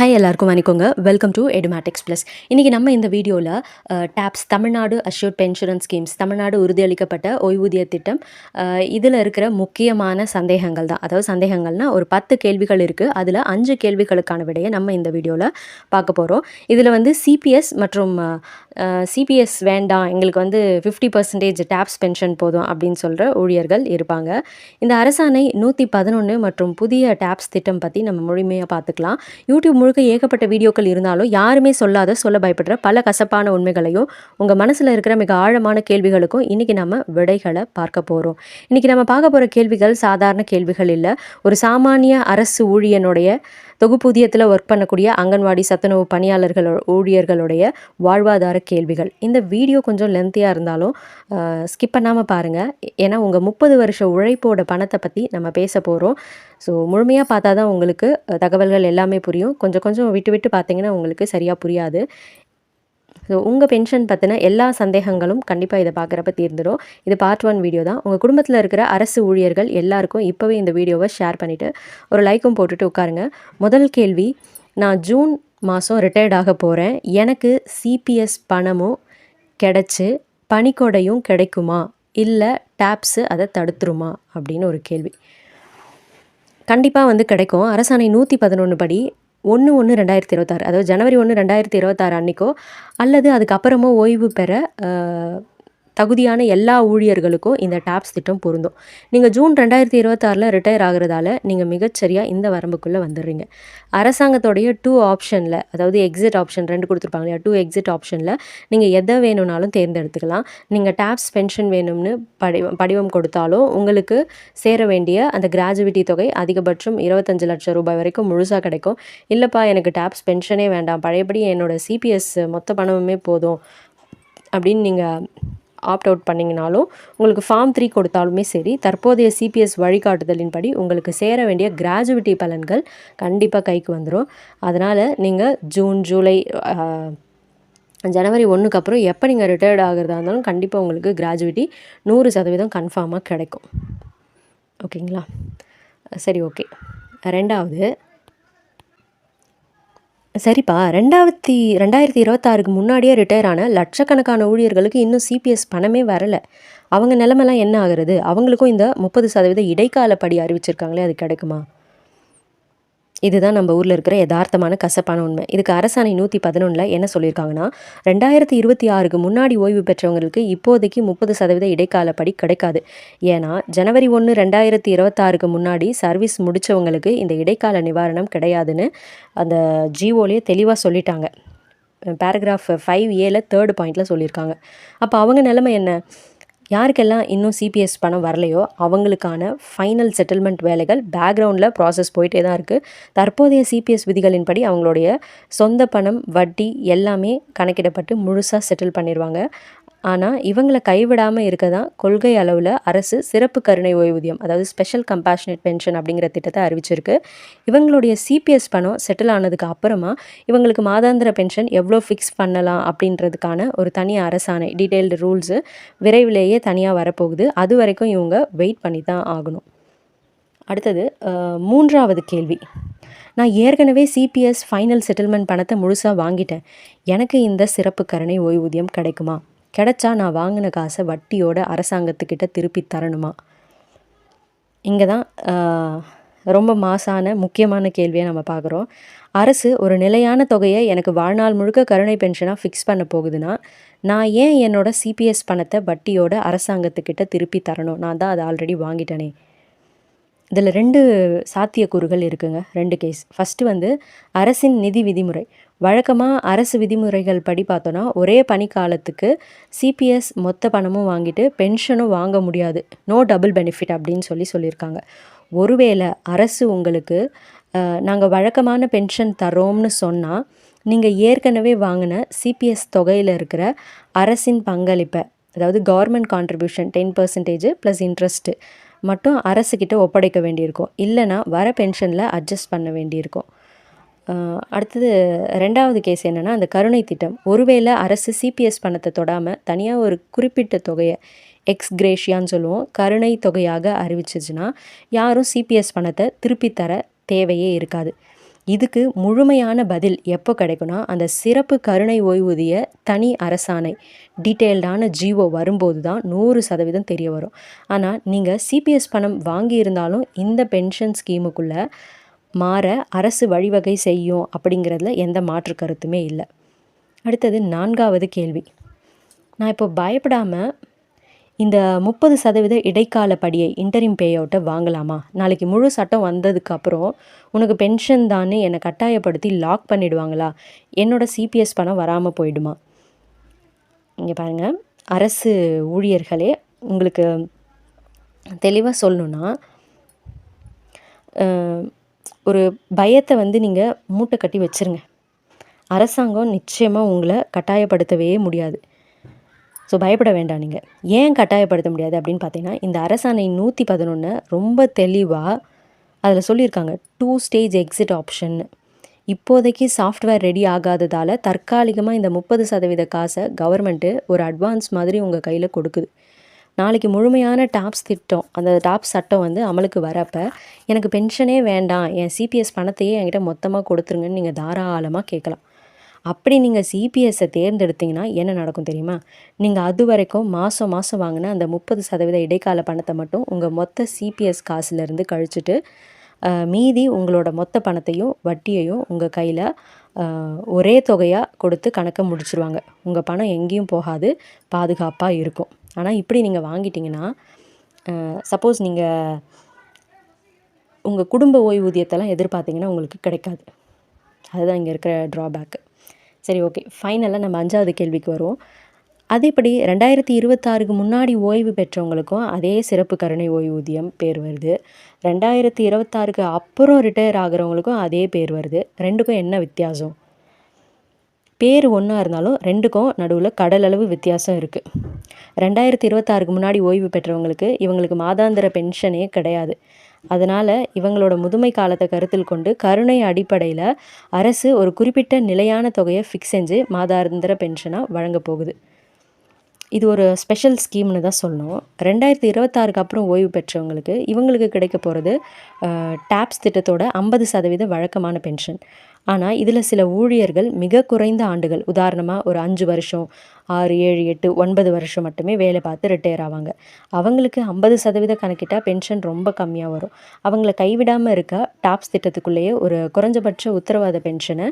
Hi எல்லாருக்கும் வணக்கங்க. Welcome to Edumatics plus. இன்றைக்கி நம்ம இந்த வீடியோவில் TAPS Tamil Nadu assured pension schemes Tamil Nadu உறுதியளிக்கப்பட்ட ஓய்வூதிய திட்டம் இதில் இருக்கிற முக்கியமான சந்தேகங்கள் தான். அதாவது சந்தேகங்கள்னால் ஒரு 10 கேள்விகள் இருக்குது. அதில் 5 கேள்விகளுக்கான விடையை நம்ம இந்த வீடியோவில் பார்க்க போகிறோம். இதில் வந்து சிபிஎஸ் மற்றும் சிபிஎஸ் வேண்டாம், எங்களுக்கு வந்து 50% டேப்ஸ் பென்ஷன் போதும் அப்படின்னு சொல்கிற ஊழியர்கள் இருப்பாங்க. இந்த அரசாணை 111 மற்றும் புதிய டேப்ஸ் திட்டம் பற்றி நம்ம முழுமையாக பார்த்துக்கலாம். யூடியூப் முழுக்க ஏகப்பட்ட வீடியோக்கள் இருந்தாலும் யாருமே சொல்ல பயப்படுற பல கசப்பான உண்மைகளையும் உங்கள் மனசில் இருக்கிற மிக ஆழமான கேள்விகளுக்கும் இன்றைக்கி நம்ம விடைகளை பார்க்க போகிறோம். இன்றைக்கி நம்ம பார்க்க போகிற கேள்விகள் சாதாரண கேள்விகள் இல்லை. ஒரு சாமானிய அரசு ஊழியனுடைய தொகுப்பூதியத்தில் ஒர்க் பண்ணக்கூடிய அங்கன்வாடி சத்துணவு ஊழியர்களுடைய வாழ்வாதார கேள்விகள். இந்த வீடியோ கொஞ்சம் லென்த்தியாக இருந்தாலும் ஸ்கிப் பண்ணாமல் பாருங்கள். ஏன்னா உங்கள் 30 வருஷ உழைப்போட பணத்தை பற்றி நம்ம பேச போகிறோம். ஸோ முழுமையாக பார்த்தா தான் உங்களுக்கு தகவல்கள் எல்லாமே புரியும். கொஞ்சம் கொஞ்சம் விட்டு விட்டு பார்த்தீங்கன்னா உங்களுக்கு சரியாக புரியாது. ஸோ உங்கள் பென்ஷன் பற்றின எல்லா சந்தேகங்களும் கண்டிப்பாக இதை பார்க்குறப்ப தீர்ந்துடும். இது பார்ட் 1 வீடியோ தான். உங்கள் குடும்பத்தில் இருக்கிற அரசு ஊழியர்கள் எல்லாருக்கும் இப்போவே இந்த வீடியோவை ஷேர் பண்ணிவிட்டு ஒரு லைக்கும் போட்டுட்டு உட்காருங்க. முதல் கேள்வி, நான் ஜூன் மாதம் ரிட்டையர்ட் ஆக போகிறேன். எனக்கு சிபிஎஸ் பணமும் கிடச்சி பணிக்கொடையும் கிடைக்குமா, இல்லை டேப்ஸு அதை தடுத்துருமா அப்படின்னு ஒரு கேள்வி. கண்டிப்பாக வந்து கிடைக்கும். அரசாணை 111 படி 1/1/2026, அதாவது ஜனவரி 1, 2026 அன்றைக்கோ அல்லது அதுக்கப்புறமோ ஓய்வு பெற தகுதியான எல்லா ஊழியர்களுக்கும் இந்த டேப்ஸ் திட்டம் பொருந்தும். நீங்கள் ஜூன் 2026 ரிட்டையர் ஆகிறதால நீங்கள் மிகச்சரியாக இந்த வரம்புக்குள்ளே வந்துடுறீங்க. அரசாங்கத்தோடைய 2 ஆப்ஷனில், அதாவது எக்ஸிட் ஆப்ஷன் 2 கொடுத்துருப்பாங்க இல்லையா, 2 எக்ஸிட் ஆப்ஷனில் நீங்கள் எதை வேணும்னாலும் தேர்ந்தெடுத்துக்கலாம். நீங்கள் டேப்ஸ் பென்ஷன் வேணும்னு படிவம் கொடுத்தாலும் உங்களுக்கு சேர வேண்டிய அந்த கிராஜுவிட்டி தொகை அதிகபட்சம் 25 லட்சம் ரூபாய் வரைக்கும் முழுசாக கிடைக்கும். இல்லைப்பா, எனக்கு டேப்ஸ் பென்ஷனே வேண்டாம், பழையபடி என்னோடய சிபிஎஸ் மொத்த பணமுமே போதும் அப்படின்னு நீங்கள் ஆப்ட் அவுட் பண்ணிங்கனாலும், உங்களுக்கு ஃபார்ம் 3 கொடுத்தாலுமே சரி, தற்போதைய சிபிஎஸ் வழிகாட்டுதலின்படி உங்களுக்கு சேர வேண்டிய கிராஜுவிட்டி பலன்கள் கண்டிப்பாக கைக்கு வந்துடும். அதனால் நீங்கள் ஜூன், ஜூலை, ஜனவரி 1க்கு அப்புறம் எப்போ நீங்கள் ரிட்டையர்ட் ஆகிறதா இருந்தாலும் கண்டிப்பாக உங்களுக்கு கிராஜுவிட்டி 100% கன்ஃபார்மாக கிடைக்கும். ஓகேங்களா? சரி, ஓகே. ரெண்டாவது, சரிப்பா, 2026க்கு முன்னாடியே ரிட்டையர் ஆன லட்சக்கணக்கான ஊழியர்களுக்கு இன்னும் சிபிஎஸ் பணமே வரலை. அவங்க நிலைமைலாம் என்ன ஆகுறது? அவங்களுக்கும் இந்த 30% இடைக்கால படி அறிவிச்சிருக்காங்களே, அது கிடைக்குமா? இதுதான் நம்ம ஊரில் இருக்கிற யதார்த்தமான கசப்பான உண்மை. இதுக்கு அரசாணை 111 என்ன சொல்லியிருக்காங்கன்னா, 2026க்கு முன்னாடி ஓய்வு பெற்றவங்களுக்கு இப்போதைக்கு 30% இடைக்கால படி கிடைக்காது. ஏன்னா ஜனவரி 1, 2026க்கு முன்னாடி சர்வீஸ் முடித்தவங்களுக்கு இந்த இடைக்கால நிவாரணம் கிடையாதுன்னு அந்த ஜிஓலேயே தெளிவாக சொல்லிட்டாங்க. பேராகிராஃப் 5A 3rd பாயிண்டில் சொல்லியிருக்காங்க. அப்போ அவங்க நிலைமை என்ன? யாருக்கெல்லாம் இன்னும் சிபிஎஸ் பணம் வரலையோ அவங்களுக்கான ஃபைனல் செட்டில்மெண்ட் வேலைகள் பேக்ரவுண்டில் ப்ராசஸ் போயிட்டே தான் இருக்குது. தற்போதைய சிபிஎஸ் விதிகளின்படி அவங்களுடைய சொந்த பணம், வட்டி எல்லாமே கணக்கிடப்பட்டு முழுசாக செட்டில் பண்ணிடுவாங்க. ஆனால் இவங்களை கைவிடாமல் இருக்க தான் கொள்கை அளவில் அரசு சிறப்பு கருணை ஓய்வூதியம், அதாவது ஸ்பெஷல் கம்பேஷனேட் பென்ஷன் அப்படிங்கிற திட்டத்தை அறிவிச்சிருக்கு. இவங்களுடைய சிபிஎஸ் பணம் செட்டில் ஆனதுக்கு அப்புறமா இவங்களுக்கு மாதாந்திர பென்ஷன் எவ்வளோ ஃபிக்ஸ் பண்ணலாம் அப்படின்றதுக்கான ஒரு தனி அரசாணை, டீட்டெயில்டு ரூல்ஸு விரைவிலேயே தனியாக வரப்போகுது. அது வரைக்கும் இவங்க வெயிட் பண்ணி தான் ஆகணும். அடுத்தது, 3வது கேள்வி, நான் ஏற்கனவே சிபிஎஸ் ஃபைனல் செட்டில்மெண்ட் பணத்தை முழுசாக வாங்கிட்டேன். எனக்கு இந்த சிறப்பு கருணை ஓய்வூதியம் கிடைக்குமா? கிடைச்சா நான் வாங்கின காசை வட்டியோட அரசாங்கத்துக்கிட்ட திருப்பி தரணுமா? இங்கே தான் ரொம்ப மாசான முக்கியமான கேள்வியை நம்ம பார்க்குறோம். அரசு ஒரு நிலையான தொகையை எனக்கு வாழ்நாள் முழுக்க கருணை பென்ஷனாக ஃபிக்ஸ் பண்ண போகுதுன்னா, நான் ஏன் என்னோடய சிபிஎஸ் பணத்தை வட்டியோட அரசாங்கத்துக்கிட்ட திருப்பி தரணும்? நான் தான் அதை ஆல்ரெடி வாங்கிட்டேனே. இதில் 2 சாத்தியக்கூறுகள் இருக்குங்க, 2 கேஸ். ஃபஸ்ட்டு வந்து அரசின் நிதி விதிமுறை. வழக்கமாக அரசு விதிமுறைகள் படி பார்த்தோன்னா ஒரே பணிக்காலத்துக்கு சிபிஎஸ் மொத்த பணமும் வாங்கிட்டு பென்ஷனும் வாங்க முடியாது. நோ டபுள் பெனிஃபிட் அப்படின்னு சொல்லியிருக்காங்க. ஒருவேளை அரசு உங்களுக்கு நாங்கள் வழக்கமான பென்ஷன் தரோம்னு சொன்னால், நீங்கள் ஏற்கனவே வாங்கின சிபிஎஸ் தொகையில் இருக்கிற அரசின் பங்களிப்பை, அதாவது கவர்மெண்ட் கான்ட்ரிபியூஷன் 10% ப்ளஸ் இன்ட்ரெஸ்ட்டு மட்டும் அரசுக்கிட்ட ஒப்படைக்க வேண்டியிருக்கும். இல்லைனா வர பென்ஷனில் அட்ஜஸ்ட் பண்ண வேண்டியிருக்கும். அடுத்தது 2வது கேஸ் என்னென்னா, அந்த கருணை திட்டம். ஒருவேளை அரசு சிபிஎஸ் பணத்தை தொடாமல் தனியாக ஒரு குறிப்பிட்ட தொகையை, எக்ஸ் கிரேஷியான்னு சொல்லுவோம், கருணை தொகையாக அறிவிச்சிச்சுன்னா யாரும் சிபிஎஸ் பணத்தை திருப்பி தர தேவையே இருக்காது. இதுக்கு முழுமையான பதில் எப்போ கிடைக்கும்னா, அந்த சிறப்பு கருணை ஓய்வூதிய தனி அரசாணை டீட்டெயில்டான ஜிஓ வரும்போது தான் 100% தெரிய வரும். ஆனா, நீங்க சிபிஎஸ் பணம் வாங்கியிருந்தாலும் இந்த பென்ஷன் ஸ்கீமுக்குள்ள மாற அரசு வழிவகை செய்யும் அப்படிங்கிறதுல எந்த மாற்று கருத்துமே இல்ல. அடுத்தது 4வது கேள்வி. நான் இப்போ பயப்படாம இந்த 30% இடைக்கால படியை இன்டரிம் பே அவுட்ட வாங்கலாமா? நாளைக்கு முழு சட்டம் வந்ததுக்கப்புறம் உனக்கு பென்ஷன் தான்னு என்னை கட்டாயப்படுத்தி லாக் பண்ணிடுவாங்களா? என்னோட சிபிஎஸ் பணம் வராம போயிடுமா? இங்க பாருங்க, அரசு ஊழியர்களே, உங்களுக்கு தெளிவா சொல்லணும்னா, அ ஒரு பயத்த வந்து நீங்க மூட்டை கட்டி வச்சுருங்க. அரசாங்கம் நிச்சயமா உங்கள கட்டாயப்படுத்தவே முடியாது. ஸோ பயப்பட வேண்டாம் நீங்க. ஏன் கட்டாயப்படுத்த முடியாது அப்படின்னு பார்த்தீங்கன்னா, இந்த அரசாணை 111 ரொம்ப தெளிவா அதில சொல்லியிருக்காங்க. 2 ஸ்டேஜ் எக்ஸிட் ஆப்ஷன்னு. இப்போதைக்கு சாஃப்ட்வேர் ரெடி ஆகாததால தற்காலிகமா இந்த 30% காசை கவர்மெண்ட்டு ஒரு அட்வான்ஸ் மாதிரி உங்க கையில கொடுக்குது. நாளைக்கு முழுமையான டாப்ஸ் திட்டம், அந்த டாப்ஸ் சட்டம் வந்து அமலுக்கு வரப்ப, எனக்கு பென்ஷனே வேண்டாம், என் சிபிஎஸ் பணத்தையே என்கிட்ட மொத்தமா கொடுத்துருங்கன்னு நீங்க தாராளமா கேட்கலாம். அப்படி நீங்க சிபிஎஸ்ஸை தேர்ந்தெடுத்தீங்கன்னா என்ன நடக்கும் தெரியுமா? நீங்க அதுவரைக்கும் மாசம் மாசம் வாங்கின அந்த 30% இடைக்கால பணத்தை மட்டும் உங்க மொத்த சிபிஎஸ் காசுலேருந்து கழிச்சிட்டு, மீதி உங்களோட மொத்த பணத்தையும் வட்டியையும் உங்க கையில ஒரே தொகையா கொடுத்து கணக்க முடிச்சுருவாங்க. உங்க பணம் எங்கேயும் போகாது, பாதுகாப்பா இருக்கும். ஆனா இப்படி நீங்க வாங்கிட்டீங்கன்னா, சப்போஸ் நீங்க உங்க குடும்ப ஓய்வூதியத்தெல்லாம் எதிர்பார்த்தீங்கன்னா உங்களுக்கு கிடைக்காது. அதுதான் இங்க இருக்கிற ட்ராபேக்கு. சரி, ஓகே. ஃபைனலா நம்ம 5வது கேள்விக்கு வருவோம். அதேபடி 2026க்கு முன்னாடி ஓய்வு பெற்றவங்களுக்கும் அதே சிறப்பு கருணை ஓய்வூதியம் பேர் வருது. 2026க்கு அப்புறம் ரிட்டயர் ஆகுறவங்களுக்கும் அதே பேர் வருது. 2க்கும் என்ன வித்தியாசம்? பேர் ஒண்ணா இருந்தாலும் 2க்கும் நடுவுல கடல் அளவு வித்தியாசம் இருக்கு. 2026க்கு முன்னாடி ஓய்வு பெற்றவங்களுக்கு இவங்களுக்கு மாதாந்திர பென்ஷனே கிடையாது. அதனால இவங்களோட முதுமை காலத்தை கருத்தில் கொண்டு கருணை அடிப்படையில அரசு ஒரு குறிப்பிட்ட நிலையான தொகையை ஃபிக்ஸ் செஞ்சு மாதாந்திர பென்ஷனா வழங்க போகுது. இது ஒரு ஸ்பெஷல் ஸ்கீம்னு தான் சொல்லணும். 2026க்கு அப்புறம் ஓய்வு பெற்றவங்களுக்கு இவங்களுக்கு கிடைக்க போகிறது டாப்ஸ் திட்டத்தோட 50% வழக்கமான பென்ஷன். ஆனால் இதில் சில ஊழியர்கள் மிக குறைந்த ஆண்டுகள், உதாரணமாக ஒரு 5 வருஷம், 6, 7, 8, 9 வருஷம் மட்டுமே வேலை பார்த்து ரிட்டையர் ஆவாங்க. அவங்களுக்கு 50% கணக்கிட்டால் பென்ஷன் ரொம்ப கம்மியாக வரும். அவங்கள கைவிடாமல் இருக்க டாப்ஸ் திட்டத்துக்குள்ளேயே ஒரு குறைஞ்சபட்ச உத்தரவாத பென்ஷனை,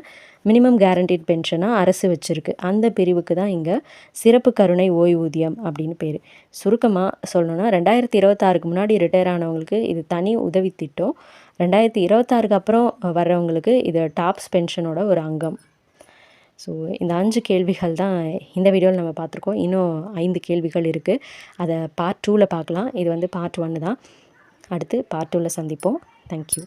மினிமம் கேரண்டீட் பென்ஷனாக அரசு வச்சுருக்கு. அந்த பிரிவுக்கு தான் இங்கே சிறப்பு கருணை ஓய்வூதியம் அப்படின்னு பேர். சுருக்கமாக சொல்லணும்னா 2026க்கு முன்னாடி ரிட்டையர் ஆனவங்களுக்கு இது தனி உதவி திட்டம். 2026க்கு அப்புறம் வர்றவங்களுக்கு இது டாப்ஸ் பென்ஷனோட ஒரு அங்கம். ஸோ இந்த 5 கேள்விகள் தான் இந்த வீடியோவில் நம்ம பார்த்துருக்கோம். இன்னும் 5 கேள்விகள் இருக்குது. அதை பார்ட் 2ல பார்க்கலாம். இது வந்து பார்ட் 1 தான். அடுத்து பார்ட் 2ல சந்திப்போம். தேங்க்யூ.